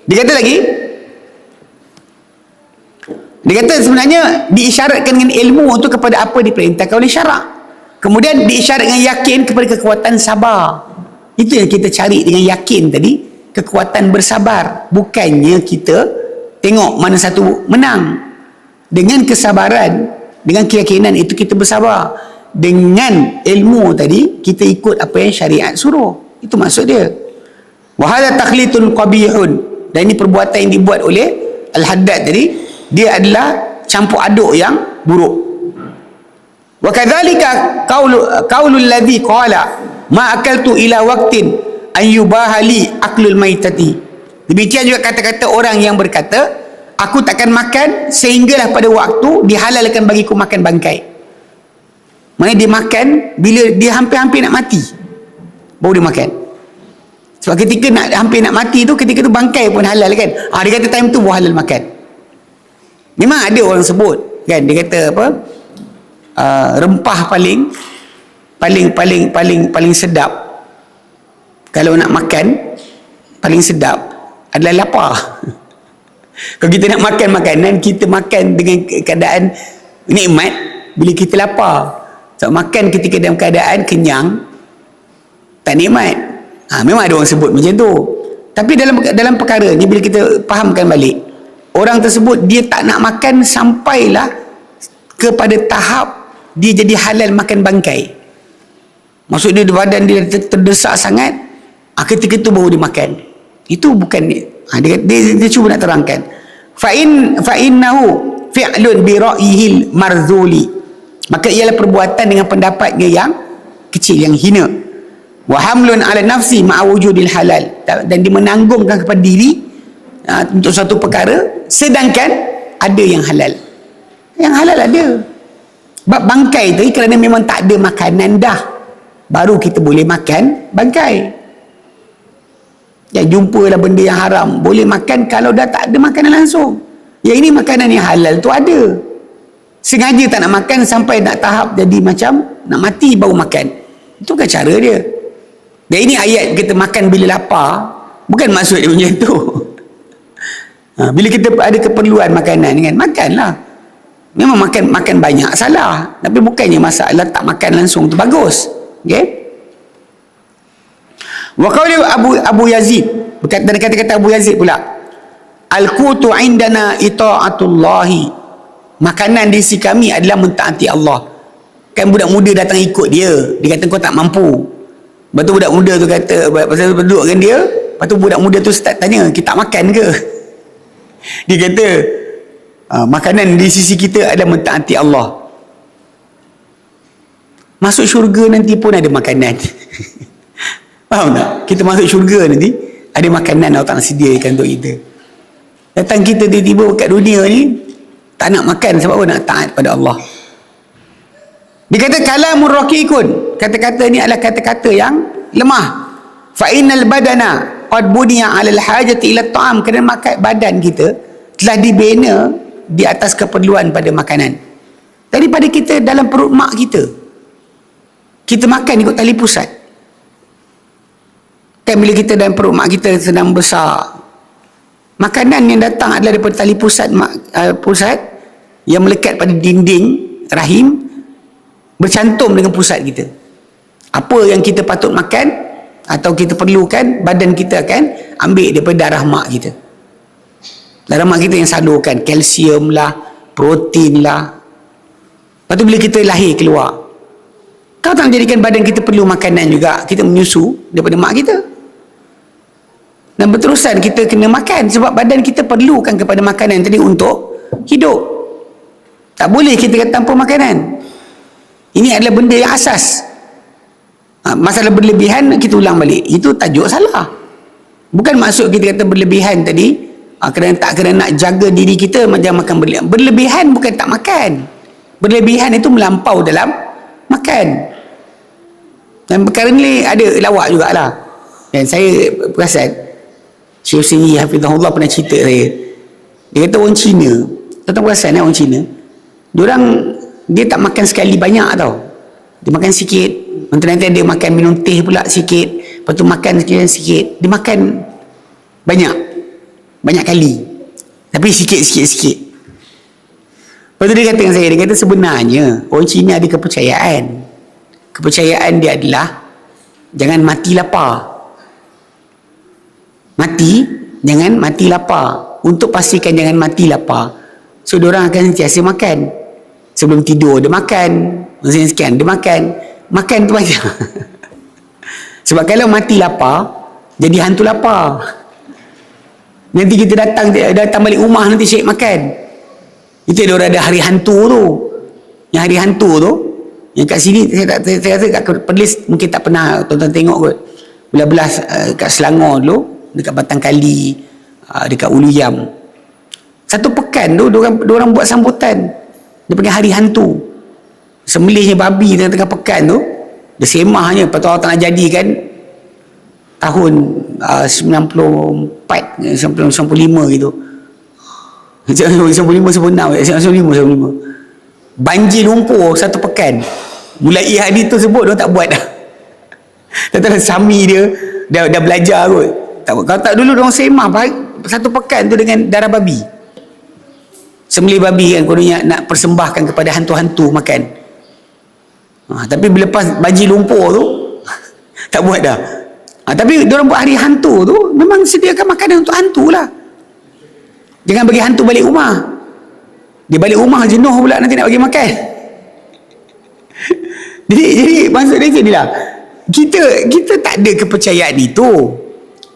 Dia kata lagi, dia kata sebenarnya diisyaratkan dengan ilmu itu kepada apa diperintahkan oleh syarak. Kemudian diisyarat dengan yakin kepada kekuatan sabar. Itu yang kita cari dengan yakin tadi, kekuatan bersabar. Bukannya kita tengok mana satu menang. Dengan kesabaran, dengan keyakinan itu kita bersabar. Dengan ilmu tadi, kita ikut apa yang syariat suruh. Itu maksud dia. Wa hadha taqlitun qabihun. Dan ini perbuatan yang dibuat oleh Al-Haddad tadi, dia adalah campur aduk yang buruk. Wa kadzalika qaulul ladzi qala ma akaltu ila waqtin an yubahali aklul maitati. Demikian juga kata-kata orang yang berkata, aku takkan makan sehinggalah pada waktu dihalalkan bagiku makan bangkai. Maksudnya dia makan bila dia hampir-hampir nak mati, baru dia makan. Sebab ketika hampir nak mati tu, ketika tu bangkai pun halal kan. Dia kata time tu baru halal makan. Memang ada orang sebut kan, dia kata apa, rempah paling sedap kalau nak makan, paling sedap adalah lapar. Kalau kita nak makan makanan, kita makan dengan keadaan nikmat bila kita lapar. So, makan ketika dalam keadaan kenyang tak nikmat. Memang ada orang sebut macam tu. Tapi dalam perkara ni, bila kita fahamkan balik, orang tersebut dia tak nak makan sampailah kepada tahap dia jadi halal makan bangkai. Maksud dia badan dia terdesak sangat, ketika itu baru dia makan. Itu bukan dia cuba nak terangkan. Fa innahu fi'lun bi ra'yihil marzuli. Maka ialah perbuatan dengan pendapatnya yang kecil, yang hina. Wa hamlun 'ala nafsi ma'a wujudil halal. Dan dia menanggungkan kepada diri untuk satu perkara sedangkan ada yang halal. Yang halal ada. Bab bangkai tadi kerana memang tak ada makanan dah, baru kita boleh makan bangkai. Ya, jumpalah benda yang haram boleh makan kalau dah tak ada makanan langsung. Ya, ini makanan yang halal tu ada. Sengaja tak nak makan sampai nak tahap jadi macam nak mati baru makan. Itu kan cara dia. Dan ini ayat kita makan bila lapar, bukan maksud dia macam tu. Bila kita ada keperluan makanan kan, makanlah. Memang makan banyak salah, tapi bukannya masalah tak makan langsung tu bagus. Okey. Wa qala Abu Yazid, dari kata-kata Abu Yazid pula, al-qutu indana ita'atullahi. Makanan di sisi kami adalah mentaati Allah. Kan budak muda datang ikut dia, dia kata kau tak mampu. Lepas tu budak muda tu kata, pasal duduk dengan dia, lepas tu budak muda tu start tanya, kita tak makan ke? Dia kata, makanan di sisi kita adalah mentaati Allah. Masuk syurga nanti pun ada makanan. Faham tak? Kita masuk syurga nanti ada makanan Allah Ta'ala sediakan untuk kita. Datang kita tiba-tiba kat dunia ni tak nak makan sebab apa? Nak taat pada Allah. Dia kata kalamur raqiqun, kata-kata ni adalah kata-kata yang lemah. Fa innal badana qad buniya 'ala al-hajati ila at-ta'am, kerana badan kita telah dibina di atas keperluan pada makanan. Daripada kita dalam perut mak kita makan ikut tali pusat. Kan bila kita dalam perut mak kita sedang besar, makanan yang datang adalah daripada tali pusat pusat yang melekat pada dinding rahim, bercantum dengan pusat kita. Apa yang kita patut makan atau kita perlukan, badan kita akan ambil daripada darah mak kita. Darah mak kita yang salurkan kalsium lah, protein lah. Lepas tu bila kita lahir keluar, kau tak jadikan badan kita perlu makanan juga, kita menyusu daripada mak kita. Dan berterusan kita kena makan sebab badan kita perlukan kepada makanan tadi untuk hidup. Tak boleh kita kata tanpa makanan. Ini adalah benda yang asas. Masalah berlebihan kita ulang balik, itu tajuk salah. Bukan maksud kita kata berlebihan tadi kerana nak jaga diri kita macam makan berlebihan. Berlebihan bukan tak makan. Berlebihan itu melampau dalam makan. Dan perkara ni ada lawak jugalah. Dan saya perasan Syekh Husni Hafizahullah pernah cerita saya. Dia kata orang Cina, tuan-tuan perasan orang Cina, dia tak makan sekali banyak tau. Dia makan sikit, nanti dia makan minum teh pula sikit, lepas tu makan sikit, dia makan banyak. banyak kali. Tapi sikit. Lepas tu dia kata dengan saya, dia kata sebenarnya orang Cina ada kepercayaan. Kepercayaan dia adalah jangan mati lapar. Jangan mati lapar. Untuk pastikan jangan mati lapar, so diorang akan sentiasa makan. Sebelum tidur dia makan, masa sekian dia makan tu banyak. Sebab kalau mati lapar, jadi hantu lapar. Nanti kita datang balik rumah, nanti syek makan. Itu dia orang ada hari hantu tu. Yang hari hantu tu, yang kat sini saya rasa kat Perlis mungkin tak pernah tuan-tuan tengok kot. Belah-belah kat Selangor dulu, dekat Batang Kali, dekat Ulu Yam. Satu pekan tu diorang buat sambutan. Dia panggil hari hantu. Sembelihnya babi tengah-tengah pekan tu, dia semahnya. Lepas tu Allah tak nak jadikan tahun 94 95 gitu. 95 banjir lumpur satu pekan. Mulai hari tu sebut dia tak buat dah. Tak Sami dia dah belajar kot. Kalau tak dulu dia orang semah satu pekan tu dengan darah babi. Sembelih babi kan kononnya nak persembahkan kepada hantu-hantu makan. Tapi bila lepas banjir lumpur tu tak buat dah. Tapi diorang buat hari hantu tu memang sediakan makanan untuk hantu lah. Jangan bagi hantu balik rumah. Dia balik rumah jenuh pula nanti nak bagi makan. jadi maksud dia jadilah kita tak ada kepercayaan itu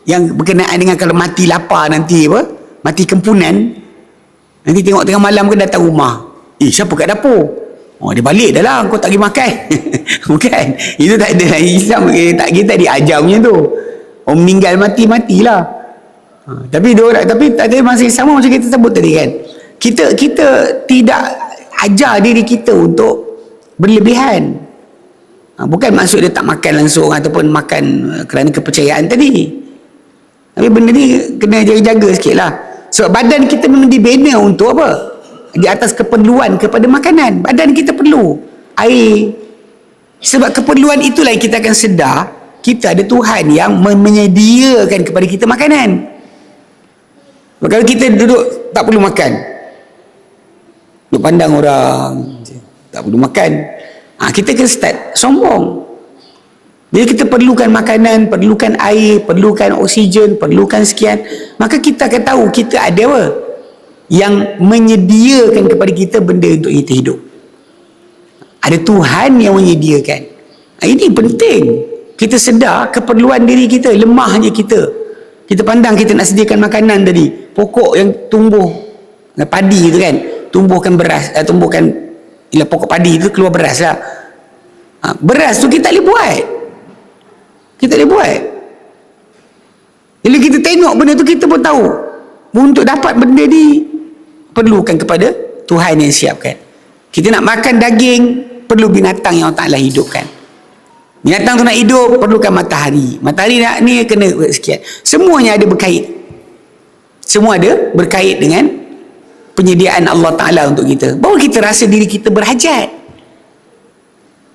yang berkenaan dengan kalau mati lapar nanti mati kempunan, nanti tengok tengah malam ke datang rumah, siapa kat dapur, dia balik dah lah, kau tak pergi makan. Bukan, itu tak ada. Islam kita diajar macam tu. Orang meninggal matilah. Tapi tak ada masa yang sama macam kita sebut tadi kan, kita tidak ajar diri kita untuk berlebihan. Bukan maksud dia tak makan langsung ataupun makan kerana kepercayaan tadi, tapi benda ni kena jaga-jaga sikit lah. Sebab badan kita memang dibina untuk apa? Di atas keperluan kepada makanan. Badan kita perlu air. Sebab keperluan itulah yang kita akan sedar kita ada Tuhan yang menyediakan kepada kita makanan. Kalau kita duduk tak perlu makan, duduk pandang orang tak perlu makan, kita akan start sombong. Bila kita perlukan makanan, perlukan air, perlukan oksigen, perlukan sekian, maka kita akan tahu kita ada apa yang menyediakan kepada kita benda untuk kita hidup. Ada Tuhan yang menyediakan. Ini penting. Kita sedar keperluan diri kita, lemahnya kita. Kita pandang kita nak sediakan makanan tadi, pokok yang tumbuh padi tu kan, tumbuhkan beras, pokok padi tu keluar beras lah. Beras tu kita tak boleh buat. Bila kita tengok benda tu, kita pun tahu untuk dapat benda ni perlukan kepada Tuhan yang siapkan. Kita nak makan daging, perlu binatang yang Allah Ta'ala hidupkan. Binatang tu nak hidup, perlukan matahari. Matahari nak ni kena sekian. Semuanya ada berkait. Semua ada berkait dengan penyediaan Allah Ta'ala untuk kita. Baru kita rasa diri kita berhajat.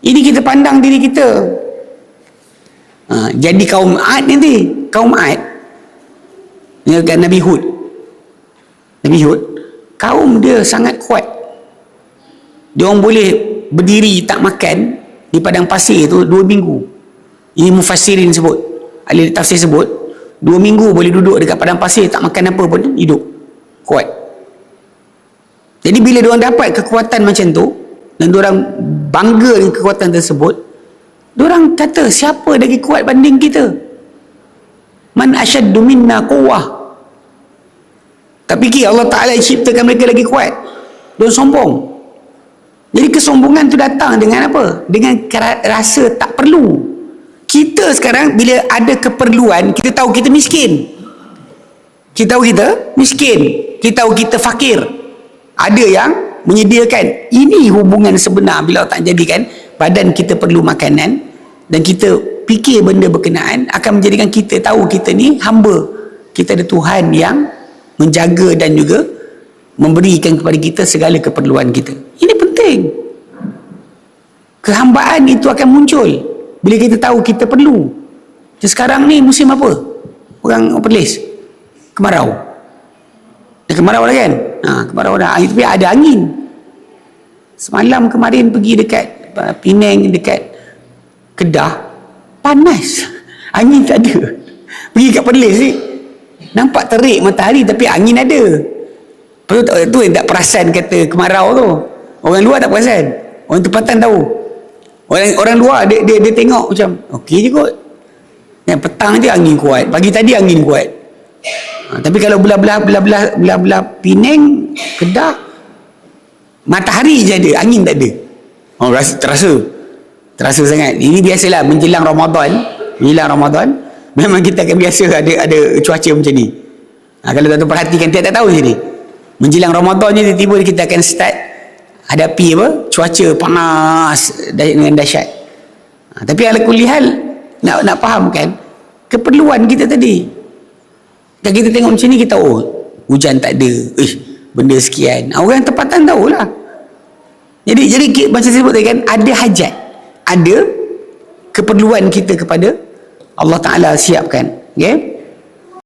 Ini kita pandang diri kita. Jadi kaum Ad nanti, kaum Ad dengan Nabi Hud, kaum dia sangat kuat. Dia orang boleh berdiri tak makan di padang pasir tu 2 minggu. Ini mufassirin sebut, ahli tafsir sebut 2 minggu boleh duduk dekat padang pasir tak makan apa pun hidup, kuat. Jadi bila dia orang dapat kekuatan macam tu dan dia orang bangga dengan kekuatan tersebut, diorang kata siapa lagi kuat banding kita? Man asyaddu minna quwwah. Tapi Allah Ta'ala ciptakan mereka lagi kuat. Diorang sombong. Jadi kesombongan tu datang dengan apa? Dengan rasa tak perlu. Kita sekarang bila ada keperluan, kita tahu kita miskin. Kita tahu kita miskin. Kita tahu kita fakir. Ada yang menyediakan. Ini hubungan sebenar bila Allah tak jadikan badan kita perlu makanan dan kita fikir benda berkenaan, akan menjadikan kita tahu kita ni hamba. Kita ada Tuhan yang menjaga dan juga memberikan kepada kita segala keperluan kita. Ini penting. Kehambaan itu akan muncul bila kita tahu kita perlu. Sekarang ni musim apa? Orang Perlis, kemarau. kemarau dah kan, kemarau dah, tapi ada angin. Semalam kemarin pergi dekat Penang, dekat Kedah, panas, angin tak ada. Pergi kat Perlis ni nampak terik matahari tapi angin ada. Tu yang tak perasan kata kemarau tu. Orang luar tak perasan, orang tempatan tahu. Orang luar dia tengok macam okey je kot. Yang petang je angin kuat, pagi tadi angin kuat. Tapi kalau belah-belah Penang, Kedah, matahari je ada, angin tak ada. Terasa sangat. Ini biasalah menjelang Ramadan memang kita akan biasa ada cuaca macam ni. Kalau tuan-tuan perhatikan tiap-tiap tahun je ni, menjelang Ramadan je tiba-tiba kita akan start hadapi cuaca panas dengan dahsyat. Tapi ala kulli hal nak faham kan keperluan kita tadi. Kalau kita tengok macam ni, kita hujan tak ada, benda sekian, orang tempatan tahulah. Jadi macam saya sebut tadi kan, ada hajat, ada keperluan kita kepada Allah Ta'ala siapkan, okay?